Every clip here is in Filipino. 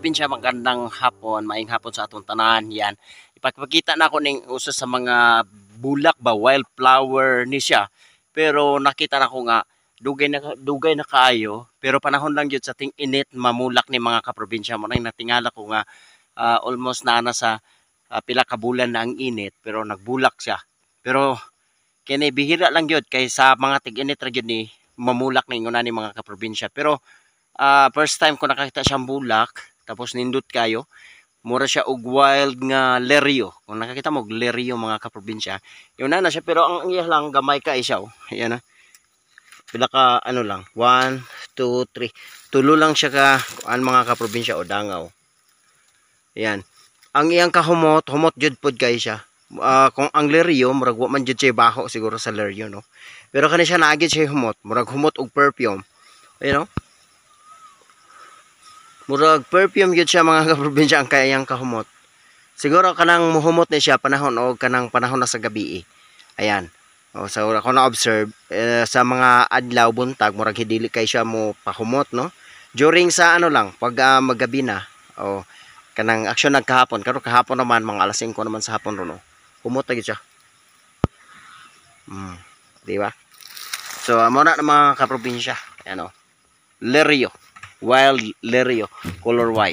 kaprobinsya, magandang hapon, maayong hapon sa atong tanan. Yan. Ipakita na ako ning usa sa mga bulak ba, wildflower ni siya. Pero nakita na ko nga dugay na kaayo, pero panahon lang gyud sa ting init mamulak ni mga kaprobinsya mo nang natingala ko nga almost na sa pila ka bulan na ang init pero nagbulak siya. Pero kini bihira lang gyud kay sa mga tig-init ra gyud ni mamulak ni nguna ni mga kaprobinsya. Pero first time ko nakakita siyang bulak, tapos nindot kayo. Mura siya og wild nga leryo. Kung nakakita mo leryo mga kaprobinsya, yun na siya, pero ang iya lang gamay ka siya. Ayan na. Pila ka ano lang, 1, 2, 3. Tulo lang siya ka ang mga kaprobinsya o dangaw. Ayan. Ang iyang kahumot, humot jud pod kay siya. Kung ang leryo, murag wa man jud siya baho siguro sa leryo, no. Pero kani siya naagid siya humot, murag humot og perfume. Ayan, no. Murag perfume gyud siya mga kaprobinsya ang kayang kahumot. Siguro kanang muhumot ni siya panahon o kanang panahon na sa gabi. Ayan. O so ako na observe sa mga adlaw buntag murag hidili kay siya mo pahumot, no. During sa ano lang pag maggabi na o kanang aksyon nagkahapon, karon kahapon naman mga alas 5 naman sa hapon ron, no. Humot gyud siya. Di ba? So amo na mga kaprobinsya. Ayan, o. Leryo. Wild leryo, color white.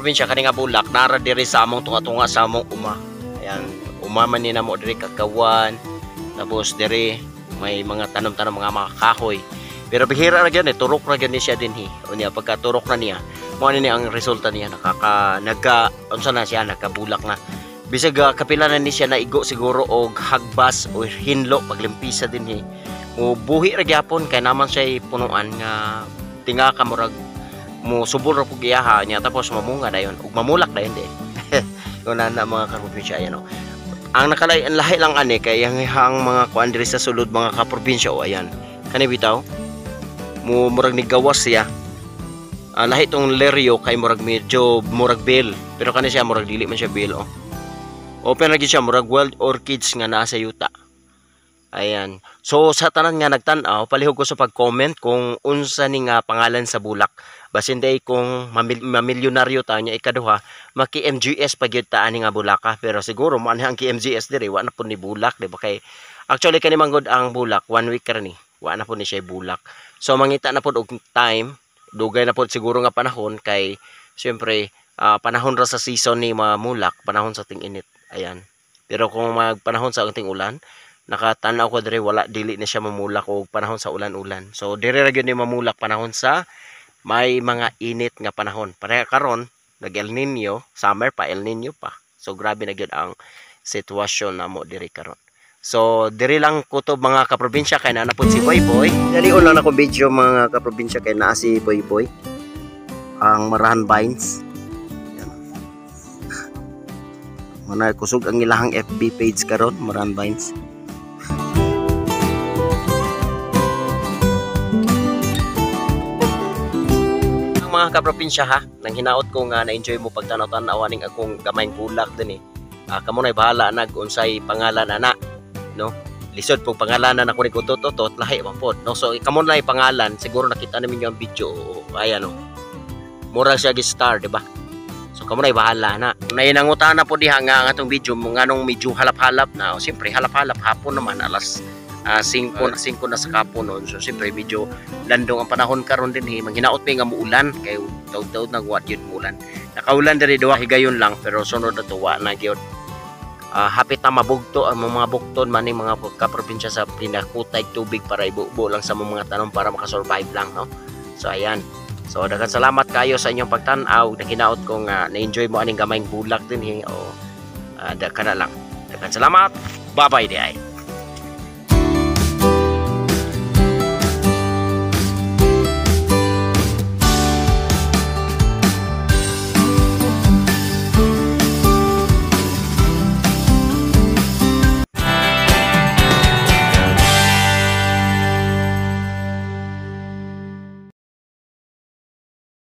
Probinsya kani nga bulak nara diri sa among tunga-tunga sa among uma. Ayan, uma man ni namo diri kakawan. Tapos diri may mga tanom-tanom mga kahoy. Pero bihira ra gyud ni turok ra gyud ni siya dinhi. Unya pagka turok na niya, mo ni ang resulta niya unsa na siya nagkabulak na. Bisag kapila na ni siya naigo siguro og hagbas o hinlo paglimpisa dinhi. Mo buhi ra gyapon kay naman siya punuan nga tinga ka murag mo subol ra pug iyaha niya tapos mamunga dayon ug mamulak dayon di. Yun na mga kaprobinsya. Ayan, o. Ang nakalay ang lahi lang ani kay ang mga kuan diri sa sulod mga kaprobinsya, o ayan. Kani bitaw mo murag ni gawas siya. Lahi tong leryo kay murag medyo murag bell, pero kani siya murag dili man siya bell, o. Open lagi siya murag wild orchids nga naa sa yuta. Ayan. So sa tanan nga nagtan-aw, palihog ko sa pag-comment kung unsa ni nga pangalan sa bulak. Basin day kung mamilyonaryo ta nya ikaduha, maki MGS pa gyud ta ani nga bulaka. Pero siguro man ang MGS diri wa na pud ni bulak, di ba? Kay actually kani manggod ang bulak 1 week ra ni. Wa na pud ni siya bulak. So mangita na pud og time, dugay na pud siguro nga panahon kay syempre panahon ra sa season ni mamulak, panahon sa ting-init. Ayan. Pero kung magpanahon sa ting ulan, nakatanaw ko diri wala dili na siya mamulak og panahon sa ulan-ulan. So diri ra gyud ni mamulak panahon sa may mga init nga panahon. Pareha karon nag El Nino, summer pa, El Nino pa. So grabe na gyud ang sitwasyon namo diri karon. So diri lang kutob mga kaprobinsya kay naa na pud si Boy Boy. Dali lang ako video mga kaprobinsya kay naa si Boy Boy. Ang Marahan Vines. Mana kusog ang ilahang FB page karon, Marahan Vines. Mga kaprobinsya ha, nang hinaot ko nga na-enjoy mo pagtanaw-tanaw aning akong gamayng bulak din kamo na bahala nag unsay pangalan ana, no. Lisod pug pangalanan ako ni kutot-utot lahi man pod, no. So kamo na pangalan siguro nakita namin yung video. Ayan, no. Mura siya gi-star, di ba? So kamo na bahala na. Nainangutan na po diha nga ang atong video mo nganong medyo halap-halap na. O siyempre halap-halap hapon naman alas 5 na sa kapon noon. So siyempre medyo landong ang panahon karon din manghinaot pa nga muulan kay taud-taud nagwat yun muulan. Nakaulan diri duha higayon lang pero sunod na tuwa na gyud. Hapit na mabugto ang mga bukton man ning mga kaprobinsya sa pinakutay tubig para ibubo lang sa mga tanom para makasurvive lang, no. So ayan. So daghang salamat kayo sa inyong pagtan-aw. Nakinaot ko nga na-enjoy mo aning gamayng bulak din o kana lang. Daghang salamat. Bye-bye di ay.